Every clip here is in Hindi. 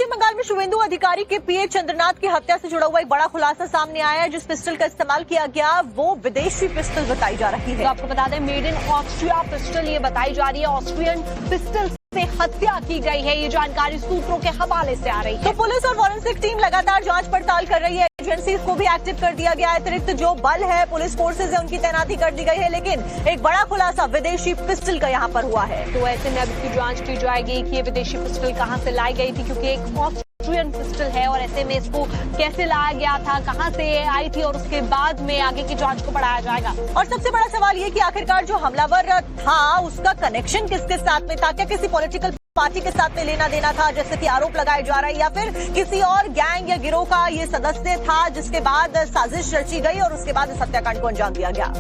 पश्चिम बंगाल में शुभेंदु अधिकारी के पीए चंद्रनाथ की हत्या से जुड़ा हुआ एक बड़ा खुलासा सामने आया है। जिस पिस्टल का इस्तेमाल किया गया वो विदेशी पिस्टल बताई जा रही है। तो आपको बता दें मेड इन ऑस्ट्रिया पिस्टल ये बताई जा रही है। ऑस्ट्रियन पिस्टल से हत्या की गई है, ये जानकारी सूत्रों के हवाले से आ रही है। तो पुलिस और फॉरेंसिक टीम लगातार जांच पड़ताल कर रही है। एजेंसीज को भी एक्टिव कर दिया गया है। अतिरिक्त जो बल है, पुलिस फोर्सेज है, उनकी तैनाती कर दी गई है। लेकिन एक बड़ा खुलासा विदेशी पिस्टल का यहाँ पर हुआ है। तो ऐसे में अब इसकी जांच की जाएगी कि ये विदेशी पिस्टल कहाँ से लाई गई थी, क्योंकि एक ऑस्ट्रियन पिस्टल है और ऐसे में इसको कैसे लाया गया था, कहाँ से आई थी, और उसके बाद में आगे की जांच को बढ़ाया जाएगा। और सबसे बड़ा सवाल ये कि आखिरकार जो हमलावर था उसका कनेक्शन किसके साथ में था? क्या किसी पॉलिटिकल पार्टी के साथ में लेना देना था, जैसे कि आरोप लगाए जा रहा है, या फिर किसी और गैंग या गिरोह का ये सदस्य था जिसके बाद साजिश रची गई और उसके बाद इस हत्याकांड को अंजाम दिया गया?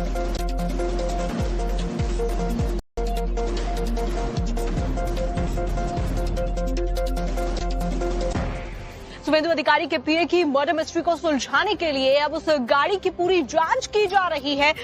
शुभेंदु अधिकारी के पीए की मर्डर मिस्ट्री को सुलझाने के लिए अब उस गाड़ी की पूरी जांच की जा रही है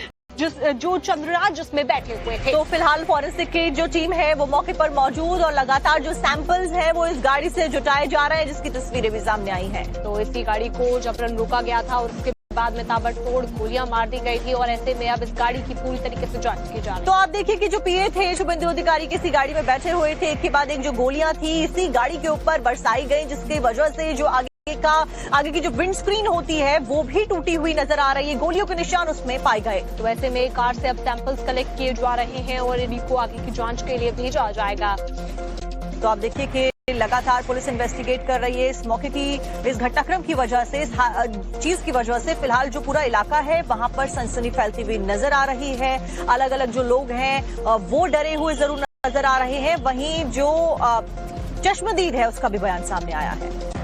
जो चंद्रनाथ जिसमें बैठे हुए थे। तो फिलहाल फॉरेंसिक की जो टीम है वो मौके पर मौजूद और लगातार जो सैंपल्स हैं वो इस गाड़ी से जुटाए जा रहे हैं, जिसकी तस्वीरें भी सामने आई हैं। तो इसी गाड़ी को जबरन रोका गया था और उसके बाद में ताबड़तोड़ गोलियां मार दी गई थी और ऐसे में अब इस गाड़ी की पूरी तरीके से जांच की जा रही है। तो आप देखिए कि जो पीए थे शुभेंदु अधिकारी किसी गाड़ी में बैठे हुए थे, एक के बाद एक जो गोलियां थी इसी गाड़ी के ऊपर बरसाई गई, जिसकी वजह से जो आगे की जो विंड स्क्रीन होती है वो भी टूटी हुई नजर आ रही है। गोलियों के निशान उसमें पाए गए। तो ऐसे में कार से अब सैंपल्स कलेक्ट किए जा रहे हैं और इनको आगे की जांच के लिए भेजा जाएगा। तो आप देखिए कि लगातार पुलिस इन्वेस्टिगेट कर रही है। इस मौके की, इस घटनाक्रम की वजह से, इस चीज की वजह से फिलहाल जो पूरा इलाका है वहां पर सनसनी फैलती हुई नजर आ रही है। अलग अलग जो लोग हैं वो डरे हुए जरूर नजर आ रहे हैं। वहीं जो चश्मदीद है उसका भी बयान सामने आया है।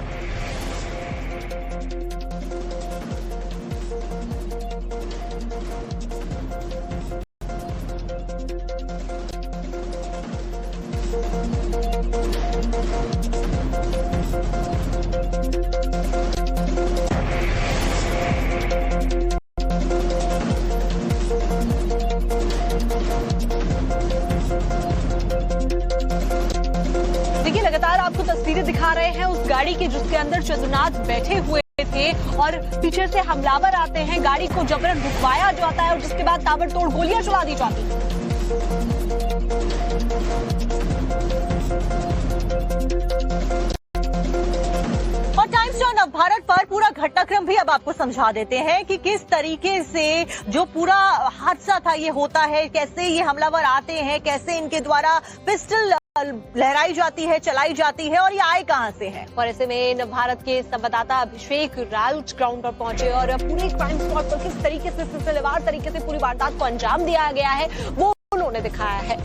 देखिए लगातार आपको तस्वीरें दिखा रहे हैं उस गाड़ी के जिसके अंदर चंद्रनाथ बैठे हुए थे और पीछे से हमलावर आते हैं, गाड़ी को जबरन रुकवाया जाता है और जिसके बाद ताबड़तोड़ गोलियां चला दी जाती हैं। और टाइम्स टर्न अब भारत पर पूरा घटनाक्रम भी अब आपको समझा देते हैं कि किस तरीके से जो पूरा हादसा था ये होता है, कैसे ये हमलावर आते हैं, कैसे इनके द्वारा पिस्टल लहराई जाती है, चलाई जाती है और ये आए कहां से है। और ऐसे में भारत के संवाददाता अभिषेक राउत ग्राउंड पर पहुंचे और पूरे क्राइम स्पॉट पर किस तरीके से सिलसिलेवार तरीके से पूरी वारदात को अंजाम दिया गया है वो उन्होंने दिखाया है।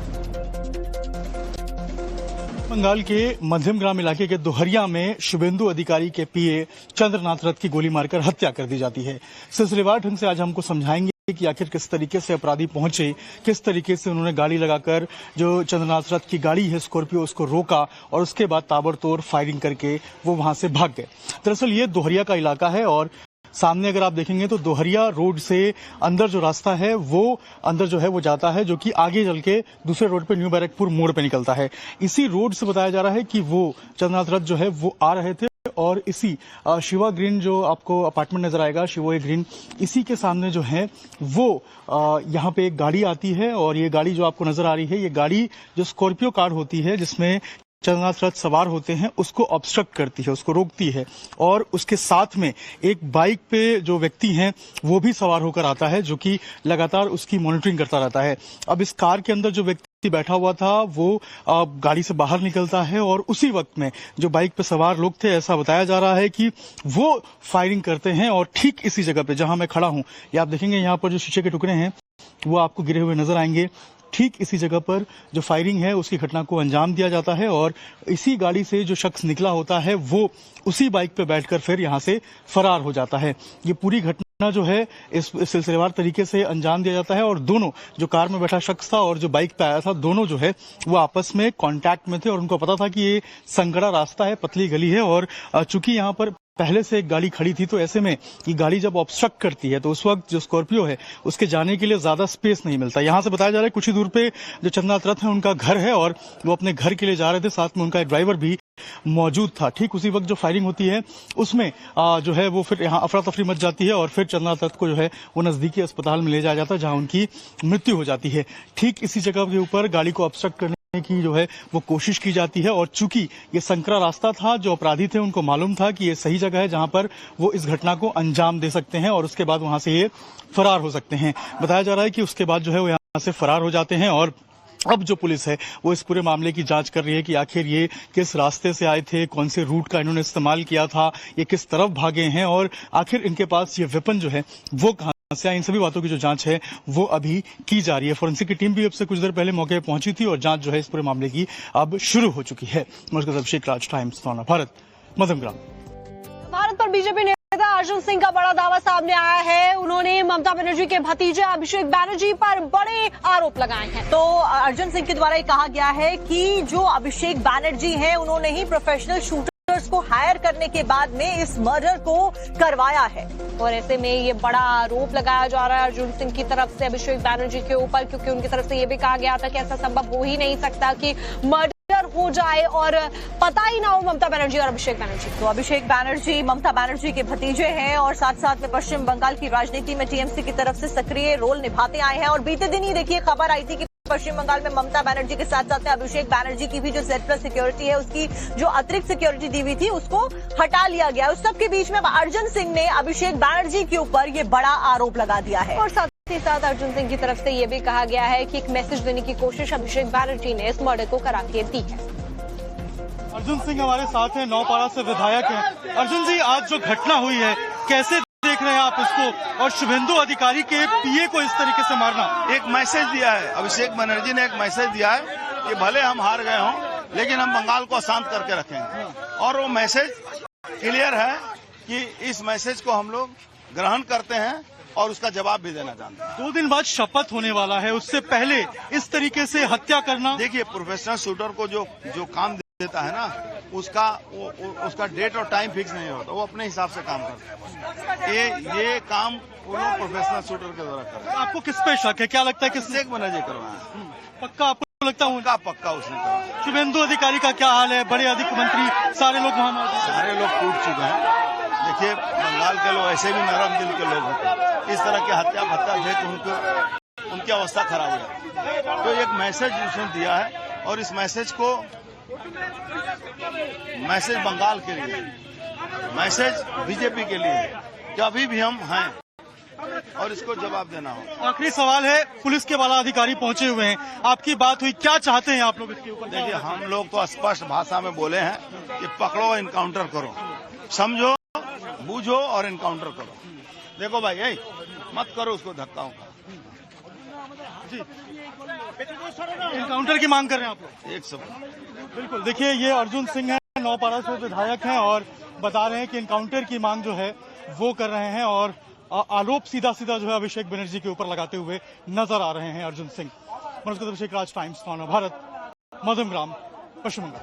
बंगाल के मध्यम ग्राम इलाके के दोहरिया में शुभेंदु अधिकारी के पीए चंद्रनाथ रथ की गोली मारकर हत्या कर दी जाती है। सिलसिलेवार ढंग से आज हमको समझाएंगे कि आखिर किस तरीके से अपराधी पहुंचे, किस तरीके से उन्होंने गाड़ी लगाकर जो चंद्रनाथ रथ की गाड़ी है स्कॉर्पियो उसको रोका और उसके बाद ताबड़तोड़ फायरिंग करके वो वहां से भाग गए। दरअसल ये दोहरिया का इलाका है और सामने अगर आप देखेंगे तो दोहरिया रोड से अंदर जो रास्ता है वो अंदर जो है वो जाता है, जो कि आगे चल के दूसरे रोड पे न्यू बैरकपुर मोड़ पे निकलता है। इसी रोड से बताया जा रहा है कि वो चंद्रनाथ रथ जो है वो आ रहे थे और इसी शिवा ग्रीन जो आपको अपार्टमेंट नजर आएगा, शिवा ग्रीन, इसी के सामने जो है वो यहाँ पे एक गाड़ी आती है और ये गाड़ी जो आपको नजर आ रही है ये गाड़ी जो स्कॉर्पियो कार होती है जिसमें चंद्रनाथ रथ सवार होते हैं उसको ऑब्स्ट्रक्ट करती है, उसको रोकती है और उसके साथ में एक बाइक पे जो व्यक्ति हैं वो भी सवार होकर आता है जो कि लगातार उसकी मॉनिटरिंग करता रहता है। अब इस कार के अंदर जो व्यक्ति बैठा हुआ था वो गाड़ी से बाहर निकलता है और उसी वक्त में जो बाइक पे सवार लोग थे, ऐसा बताया जा रहा है कि वो फायरिंग करते हैं और ठीक इसी जगह पे जहां मैं खड़ा हूं, ये आप देखेंगे यहाँ पर जो शीशे के टुकड़े हैं वो आपको गिरे हुए नजर आएंगे। ठीक इसी जगह पर जो फायरिंग है उसकी घटना को अंजाम दिया जाता है और इसी गाड़ी से जो शख्स निकला होता है वो उसी बाइक पे बैठकर फिर यहाँ से फरार हो जाता है। ये पूरी घटना जो है इस सिलसिलेवार तरीके से अंजाम दिया जाता है और दोनों, जो कार में बैठा शख्स था और जो बाइक पे आया था, दोनों जो है वो आपस में कांटेक्ट में थे और उनको पता था कि ये संगड़ा रास्ता है, पतली गली है और चूंकि यहाँ पर पहले से एक गाड़ी खड़ी थी तो ऐसे में ये गाड़ी जब ऑब्स्ट्रक्ट करती है तो उस वक्त जो स्कॉर्पियो है उसके जाने के लिए ज्यादा स्पेस नहीं मिलता। यहाँ से बताया जा रहा है कुछ ही दूर पे जो चंद्रनाथ रथ है उनका घर है और वो अपने घर के लिए जा रहे थे, साथ में उनका एक ड्राइवर भी मौजूद था। ठीक उसी वक्त जो फायरिंग होती है उसमें जो है वो फिर यहाँ अफरा तफरी मच जाती है और फिर चंद्रनाथ रथ को जो है वो नजदीकी अस्पताल में ले जाया जाता है जहां उनकी मृत्यु हो जाती है। ठीक इसी जगह के ऊपर गाड़ी को ऑब्स्ट्रक्ट करने की जो है वो कोशिश की जाती है और चूंकि ये संकरा रास्ता था, जो अपराधी थे उनको मालूम था कि ये सही जगह है जहां पर वो इस घटना को अंजाम दे सकते हैं और उसके बाद वहां से ये फरार हो सकते हैं। बताया जा रहा है कि उसके बाद जो है वो यहाँ से फरार हो जाते हैं और अब जो पुलिस है वो इस पूरे मामले की जांच कर रही है कि आखिर ये किस रास्ते से आए थे, कौन से रूट का इन्होंने इस्तेमाल किया था, ये किस तरफ भागे हैं और आखिर इनके पास ये वेपन जो है वो कहां से आया। इन सभी बातों की जो जांच है वो अभी की जा रही है। फोरेंसिक की टीम भी अब से कुछ देर पहले मौके पर पहुंची थी और जांच जो है इस पूरे मामले की अब शुरू हो चुकी है। अभिषेक राज, टाइम्स भारत, मध्यमग्राम। भारत पर बीजेपी नेता अर्जुन सिंह का बड़ा दावा सामने आया है। उन्होंने ममता बनर्जी के भतीजे अभिषेक बनर्जी पर बड़े आरोप लगाए हैं। तो अर्जुन सिंह के द्वारा ये कहा गया है कि जो अभिषेक बनर्जी हैं उन्होंने ही प्रोफेशनल शूटर्स को हायर करने के बाद में इस मर्डर को करवाया है और ऐसे में ये बड़ा आरोप लगाया जा रहा है अर्जुन सिंह की तरफ से अभिषेक बनर्जी के ऊपर, क्योंकि उनकी तरफ से ये भी कहा गया था कि ऐसा संभव हो ही नहीं सकता कि मर्डर हो जाए और पता ही ना हो ममता बनर्जी और अभिषेक बनर्जी। तो अभिषेक बनर्जी ममता बनर्जी के भतीजे हैं और साथ साथ में पश्चिम बंगाल की राजनीति में टीएमसी की तरफ से सक्रिय रोल निभाते आए हैं और बीते दिन ही देखिए खबर आई थी कि पश्चिम बंगाल में ममता बनर्जी के साथ साथ में अभिषेक बनर्जी की भी जो Z+ सिक्योरिटी है उसकी जो अतिरिक्त सिक्योरिटी दी हुई थी उसको हटा लिया गया। उस सब के बीच में अर्जुन सिंह ने अभिषेक बनर्जी के ऊपर ये बड़ा आरोप लगा दिया है और साथ ही साथ अर्जुन सिंह की तरफ से ये भी कहा गया है कि एक मैसेज देने की कोशिश अभिषेक बनर्जी ने इस मर्डर को करा के दी है। अर्जुन सिंह हमारे साथ हैं, नौपाड़ा से विधायक हैं। अर्जुन जी, आज जो घटना हुई है कैसे देख रहे हैं आप इसको और शुभेंदु अधिकारी के पीए को इस तरीके से मारना? एक मैसेज दिया है, अभिषेक बनर्जी ने एक मैसेज दिया है कि भले हम हार गए हों लेकिन हम बंगाल को शांत करके रखेंगे और वो मैसेज क्लियर है कि इस मैसेज को हम लोग ग्रहण करते हैं और उसका जवाब भी देना चाहते हैं। 2 दिन बाद शपथ होने वाला है, उससे पहले इस तरीके से हत्या करना। देखिए, प्रोफेशनल शूटर को जो काम देता है ना उसका डेट और टाइम फिक्स नहीं होता, वो अपने हिसाब से काम करता है। ये काम प्रोफेशनल शूटर के द्वारा करता है। आपको किस पे शक है? क्या लगता है कि अभिषेक बनर्जी करवाया है? पक्का आपको लगता है? पक्का उसने करवाया। शुभेंदु अधिकारी का क्या हाल है? बड़े अधिक मंत्री सारे लोग वहाँ मौजूद हैं। सारे लोग टूट चुके हैं। देखिए, बंगाल के लोग ऐसे भी नरम दिल के लोग होते हैं, इस तरह के हत्या भत्ता देख उनकी अवस्था खराब हो जाती है। तो एक मैसेज उसने दिया है और इस मैसेज को मैसेज बंगाल के लिए, मैसेज बीजेपी के लिए कि अभी भी हम हैं और इसको जवाब देना हो। आखिरी सवाल है, पुलिस के वाला अधिकारी पहुंचे हुए हैं, आपकी बात हुई, क्या चाहते हैं आप लोग इसके ऊपर? देखिए, हम लोग तो स्पष्ट भाषा में बोले हैं कि पकड़ो, इनकाउंटर करो, समझो, बूझो और इनकाउंटर करो। देखो भाई, मत करो उसको धक्का उक्का। इनकाउंटर की मांग कर रहे हैं आप लोग? 100%। बिल्कुल। देखिए, ये अर्जुन सिंह है, नौपाड़ा से विधायक हैं और बता रहे हैं कि इनकाउंटर की मांग जो है वो कर रहे हैं और आरोप सीधा सीधा जो है अभिषेक बनर्जी के ऊपर लगाते हुए नजर आ रहे हैं अर्जुन सिंह। अभिषेक राज, टाइम्स भारत, मध्यमग्राम, पश्चिम बंगाल।